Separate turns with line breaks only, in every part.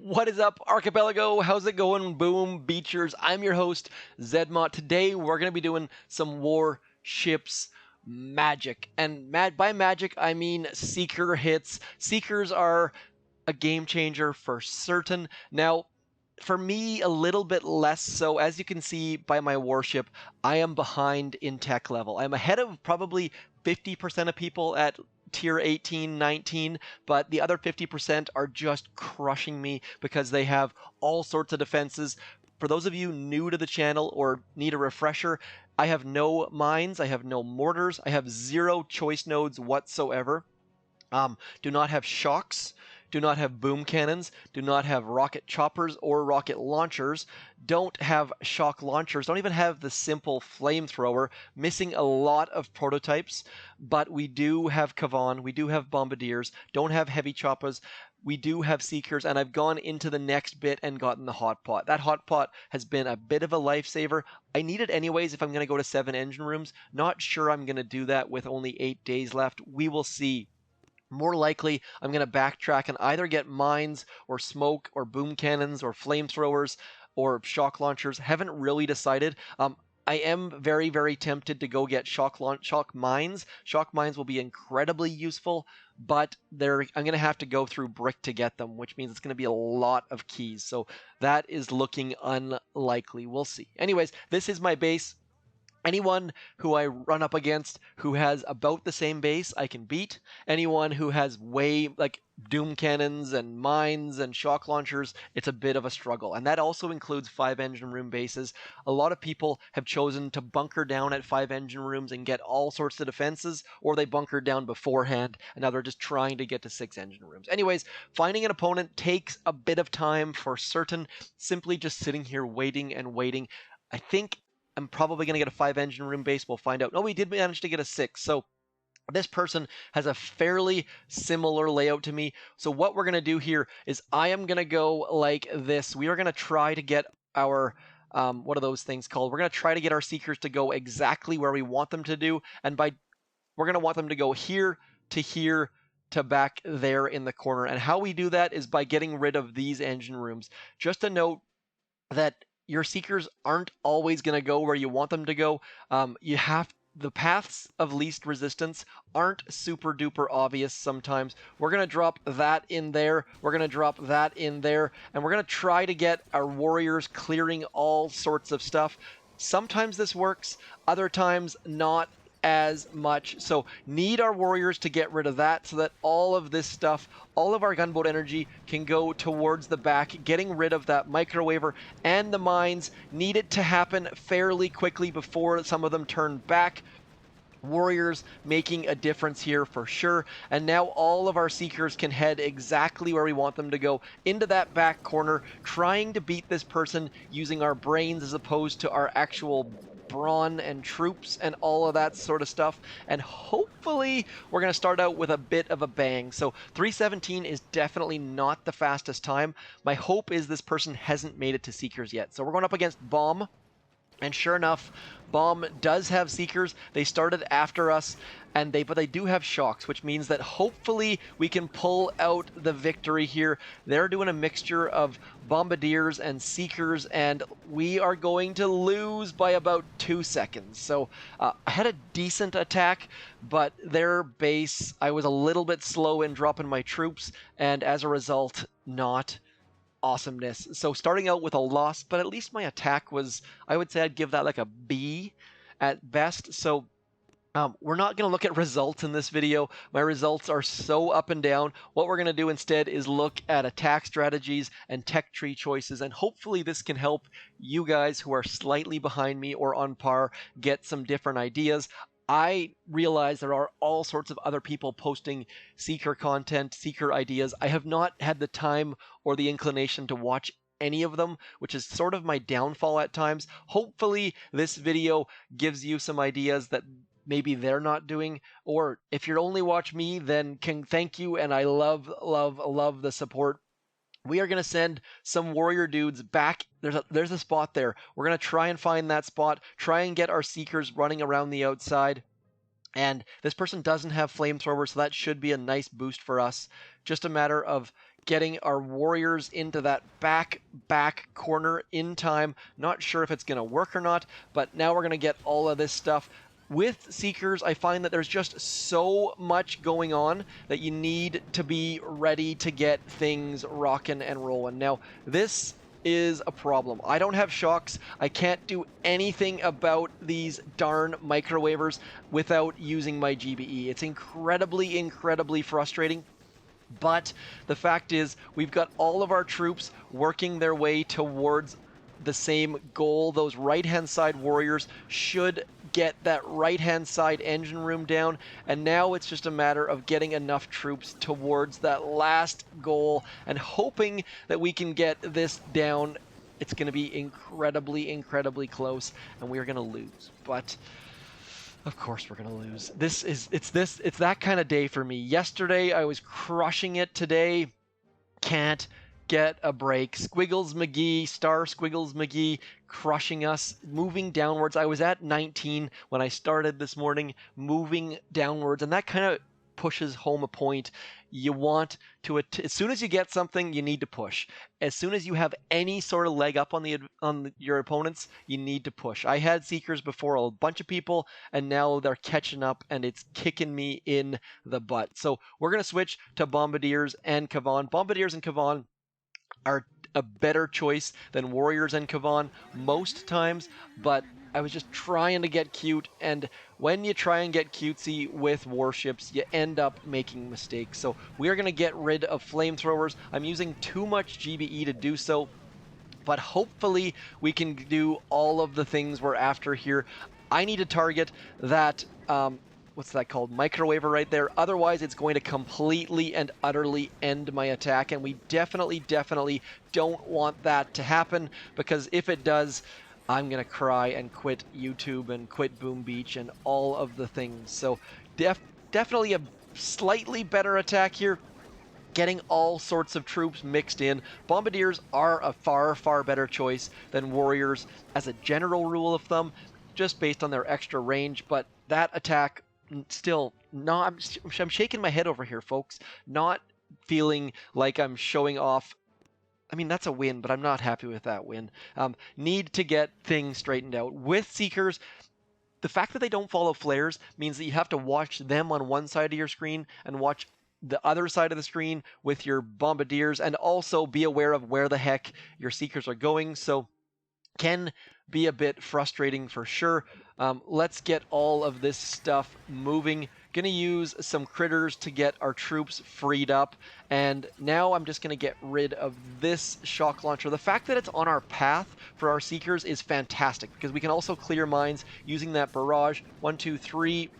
What is up, Archipelago? How's it going, Boom Beachers? I'm your host, Zedmont. Today, we're going to be doing some warships magic. And by magic, I mean Seeker hits. Seekers are a game changer for certain. Now, for me, a little bit less so. As you can see by my warship, I am behind in tech level. I'm ahead of probably 50% of people at tier 18, 19, but the other 50% are just crushing me because they have all sorts of defenses. For those of you new to the channel or need a refresher, I have no mines, I have no mortars, I have 0 choice nodes whatsoever. Do not have shocks, do not have boom cannons, do not have rocket choppers or rocket launchers, don't have shock launchers, don't even have the simple flamethrower, missing a lot of prototypes, but we do have Kavan, we do have Bombardiers, don't have heavy choppers, we do have Seekers, and I've gone into the next bit and gotten the hot pot. That hot pot has been a bit of a lifesaver. I need it anyways if I'm going to go to 7 engine rooms. Not sure I'm going to do that with only 8 days left. We will see. More likely, I'm going to backtrack and either get mines or smoke or boom cannons or flamethrowers or shock launchers. Haven't really decided. I am very, very tempted to go get shock mines. Shock mines will be incredibly useful, but I'm going to have to go through brick to get them, which means it's going to be a lot of keys. So that is looking unlikely. We'll see. Anyways, this is my base. Anyone who I run up against who has about the same base, I can beat. Anyone who has like doom cannons and mines and shock launchers, it's a bit of a struggle. And that also includes 5 engine room bases. A lot of people have chosen to bunker down at 5 engine rooms and get all sorts of defenses, or they bunker down beforehand, and now they're just trying to get to 6 engine rooms. Anyways, finding an opponent takes a bit of time for certain. Simply just sitting here waiting and waiting. I think I'm probably going to get a 5 engine room base. We'll find out. No, we did manage to get a 6. So this person has a fairly similar layout to me. So what we're going to do here is I am going to go like this. We are going to try to get our, what are those things called? We're going to try to get our Seekers to go exactly where we want them to do. And we're going to want them to go here to back there in the corner. And how we do that is by getting rid of these engine rooms. Just a note that your Seekers aren't always going to go where you want them to go. The paths of least resistance aren't super duper obvious sometimes. We're going to drop that in there. We're going to drop that in there. And we're going to try to get our warriors clearing all sorts of stuff. Sometimes this works, other times not as much. So need our warriors to get rid of that so that all of this stuff, all of our gunboat energy can go towards the back, getting rid of that microwaver and the mines. Need it to happen fairly quickly before some of them turn back. Warriors making a difference here for sure. And now all of our Seekers can head exactly where we want them to go, into that back corner, trying to beat this person using our brains as opposed to our actual brawn and troops and all of that sort of stuff. And hopefully we're going to start out with a bit of a bang. So 317 is definitely not the fastest time. My hope is this person hasn't made it to Seekers yet. So we're going up against Bomb. And sure enough, Bomb does have Seekers. They started after us, but they do have shocks, which means that hopefully we can pull out the victory here. They're doing a mixture of Bombardiers and Seekers, and we are going to lose by about 2 seconds. So I had a decent attack, but their base, I was a little bit slow in dropping my troops, and as a result, not awesomeness. So starting out with a loss, but at least my attack was, I would say I'd give that like a B at best. So we're not going to look at results in this video. My results are so up and down. What we're going to do instead is look at attack strategies and tech tree choices, and hopefully this can help you guys who are slightly behind me or on par get some different ideas. I realize there are all sorts of other people posting Seeker content, Seeker ideas. I have not had the time or the inclination to watch any of them, which is sort of my downfall at times. Hopefully this video gives you some ideas that maybe they're not doing, or if you only watch me, then thank you, and I love the support. We are going to send some warrior dudes back. There's a spot there. We're going to try and find that spot, try and get our Seekers running around the outside. And this person doesn't have flamethrowers, so that should be a nice boost for us. Just a matter of getting our warriors into that back corner in time. Not sure if it's going to work or not, but now we're going to get all of this stuff. With Seekers, I find that there's just so much going on that you need to be ready to get things rocking and rolling. Now, this is a problem. I don't have shocks. I can't do anything about these darn microwavers without using my GBE. It's incredibly frustrating. But the fact is, we've got all of our troops working their way towards the same goal. Those right-hand side warriors should get that right-hand side engine room down, and now it's just a matter of getting enough troops towards that last goal and hoping that we can get this down. It's going to be incredibly close, and we are going to lose. But of course we're gonna lose. It's that kind of day for me. Yesterday I was crushing it. Today can't get a break. Squiggles McGee, Star Squiggles McGee, crushing us, moving downwards. I was at 19 when I started this morning, moving downwards, and that kind of pushes home a point. You want to, as soon as you get something, you need to push. As soon as you have any sort of leg up on your opponents, you need to push. I had Seekers before a bunch of people, and now they're catching up, and it's kicking me in the butt. So we're going to switch to Bombardiers and Kavan. Bombardiers and Kavan are a better choice than Warriors and Kavan most times, but I was just trying to get cute, and when you try and get cutesy with warships, you end up making mistakes. So we are going to get rid of flamethrowers. I'm using too much GBE to do so, but hopefully we can do all of the things we're after here. I need to target that, what's that called? Microwaver right there. Otherwise, it's going to completely and utterly end my attack, and we definitely don't want that to happen, because if it does, I'm going to cry and quit YouTube and quit Boom Beach and all of the things. So definitely a slightly better attack here, getting all sorts of troops mixed in. Bombardiers are a far better choice than Warriors as a general rule of thumb, just based on their extra range, but that attack still not, I'm shaking my head over here, folks, not feeling like I'm showing off. I mean, that's a win, but I'm not happy with that win. Need to get things straightened out. With Seekers, the fact that they don't follow flares means that you have to watch them on one side of your screen and watch the other side of the screen with your Bombardiers, and also be aware of where the heck your Seekers are going. So can be a bit frustrating for sure. Let's get all of this stuff moving. Gonna use some critters to get our troops freed up, and now I'm just gonna get rid of this shock launcher. The fact that it's on our path for our Seekers is fantastic, because we can also clear mines using that barrage. 1, 2, 3,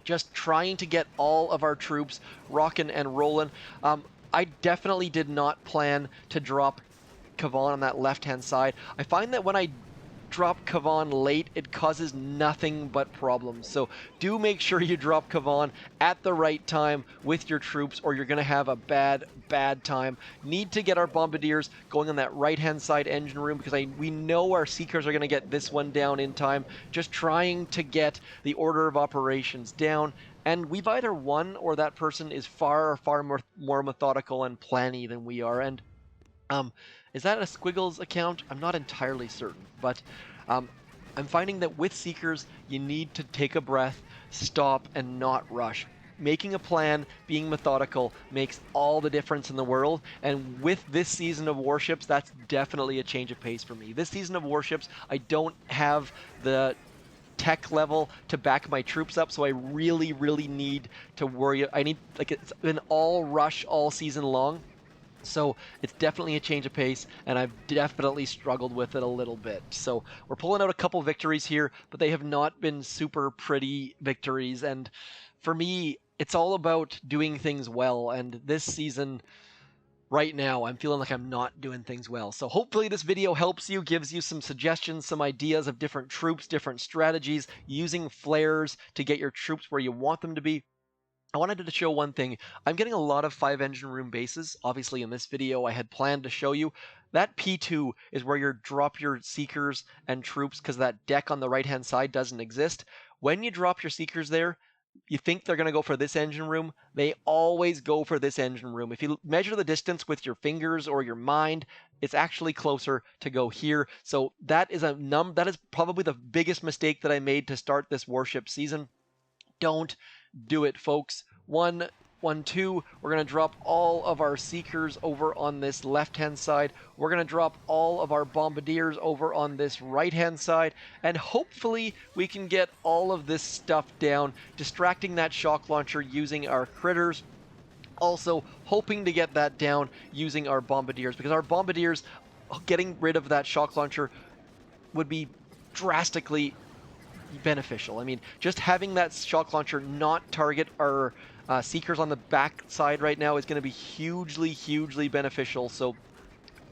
just trying to get all of our troops rocking and rolling. I definitely did not plan to drop Kavan on that left-hand side. I find that when I drop Kavan late, it causes nothing but problems. So do make sure you drop Kavan at the right time with your troops, or you're going to have a bad time. Need to get our Bombardiers going on that right-hand side engine room, because we know our Seekers are going to get this one down in time. Just trying to get the order of operations down. And we've either won, or that person is far more methodical and planny than we are. And is that a Squiggles account? I'm not entirely certain, but I'm finding that with Seekers, you need to take a breath, stop, and not rush. Making a plan, being methodical, makes all the difference in the world, and with this season of Warships, that's definitely a change of pace for me. This season of Warships, I don't have the tech level to back my troops up, so I really need to worry. I need, like, it's been all rush all season long. So it's definitely a change of pace, and I've definitely struggled with it a little bit. So we're pulling out a couple victories here, but they have not been super pretty victories. And for me, it's all about doing things well. And this season, right now, I'm feeling like I'm not doing things well. So hopefully this video helps you, gives you some suggestions, some ideas of different troops, different strategies, using flares to get your troops where you want them to be. I wanted to show one thing. I'm getting a lot of 5 engine room bases. Obviously in this video I had planned to show you. That P2 is where you drop your Seekers and troops, because that deck on the right hand side doesn't exist. When you drop your Seekers there, you think they're going to go for this engine room, they always go for this engine room. If you measure the distance with your fingers or your mind, it's actually closer to go here. So that is that is probably the biggest mistake that I made to start this warship season. Don't do it, folks. One, one, two. We're going to drop all of our Seekers over on this left-hand side. We're going to drop all of our Bombardiers over on this right-hand side. And hopefully we can get all of this stuff down, distracting that shock launcher using our critters. Also, hoping to get that down using our Bombardiers, because our Bombardiers, getting rid of that shock launcher would be drastically beneficial. I mean, just having that shock launcher not target our Seekers on the back side right now is going to be hugely, hugely beneficial. So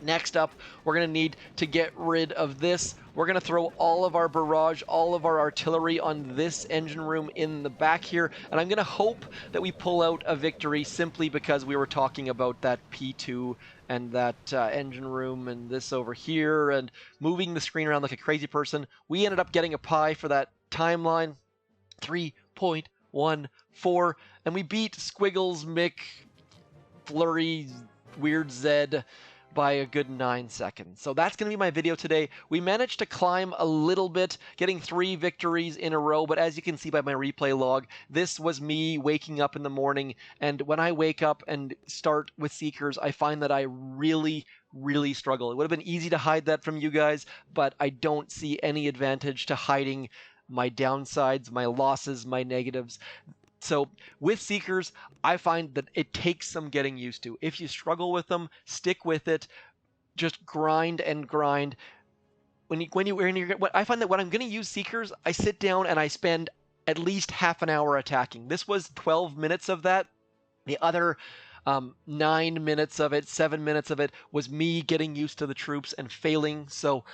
next up, we're going to need to get rid of this. We're going to throw all of our barrage, all of our artillery on this engine room in the back here. And I'm going to hope that we pull out a victory simply because we were talking about that P2 and that engine room and this over here and moving the screen around like a crazy person. We ended up getting a pie for that timeline, 3.14. And we beat Squiggles, Mick, Flurry, Weird Zed by a good 9 seconds. So that's going to be my video today. We managed to climb a little bit, getting 3 victories in a row, but as you can see by my replay log, this was me waking up in the morning, and when I wake up and start with Seekers, I find that I really struggle. It would have been easy to hide that from you guys, but I don't see any advantage to hiding my downsides, my losses, my negatives. So with Seekers, I find that it takes some getting used to. If you struggle with them, stick with it. Just grind and grind. I find that when I'm going to use Seekers, I sit down and I spend at least half an hour attacking. This was 12 minutes of that. The other 9 minutes of it, 7 minutes of it was me getting used to the troops and failing. So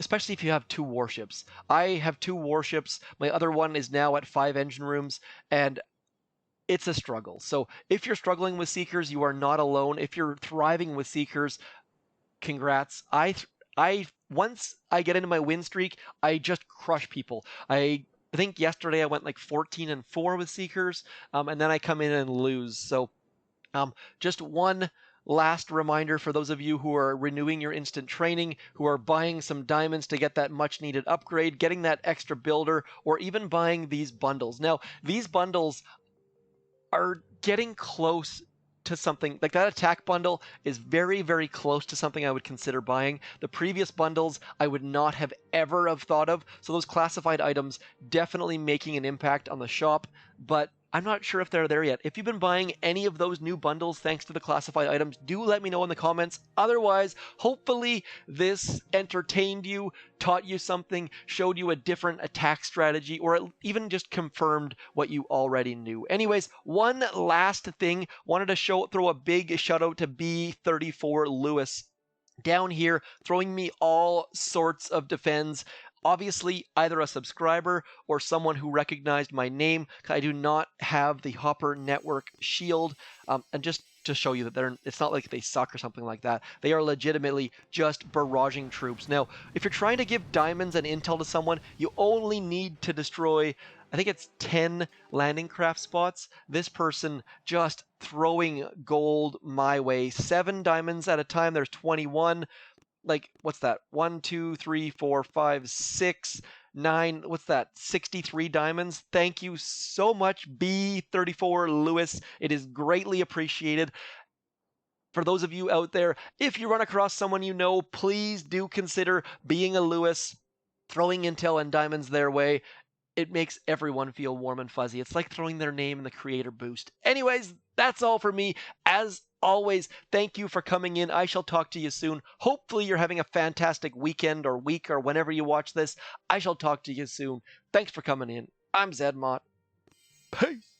especially if you have 2 warships. I have 2 warships. My other one is now at 5 engine rooms, and it's a struggle. So if you're struggling with Seekers, you are not alone. If you're thriving with Seekers, congrats. Once I get into my win streak, I just crush people. I think yesterday I went like 14-4 with Seekers, and then I come in and lose. So just one last reminder for those of you who are renewing your instant training, who are buying some diamonds to get that much needed upgrade, getting that extra builder, or even buying these bundles. Now, these bundles are getting close to something like that. Attack bundle is very close to something I would consider buying. The previous bundles I would not have ever have thought of. So those classified items definitely making an impact on the shop, but I'm not sure if they're there yet. If you've been buying any of those new bundles thanks to the classified items, do let me know in the comments. Otherwise, hopefully this entertained you, taught you something, showed you a different attack strategy, or even just confirmed what you already knew. Anyways, one last thing, wanted to throw a big shout out to B34 Lewis down here, throwing me all sorts of defends. Obviously, either a subscriber or someone who recognized my name. I do not have the Hopper Network shield. And just to show you that it's not like they suck or something like that. They are legitimately just barraging troops. Now, if you're trying to give diamonds and intel to someone, you only need to destroy, I think it's 10 landing craft spots. This person just throwing gold my way. 7 diamonds at a time. There's 21. Like, what's that? 1, 2, 3, 4, 5, 6, 9. What's that? 63 diamonds. Thank you so much, B34 Lewis. It is greatly appreciated. For those of you out there, if you run across someone you know, please do consider being a Lewis, throwing intel and diamonds their way. It makes everyone feel warm and fuzzy. It's like throwing their name in the creator boost. Anyways, that's all for me. As always, thank you for coming in. I shall talk to you soon. Hopefully you're having a fantastic weekend or week or whenever you watch this. I shall talk to you soon. Thanks for coming in. I'm Zedmont. Peace.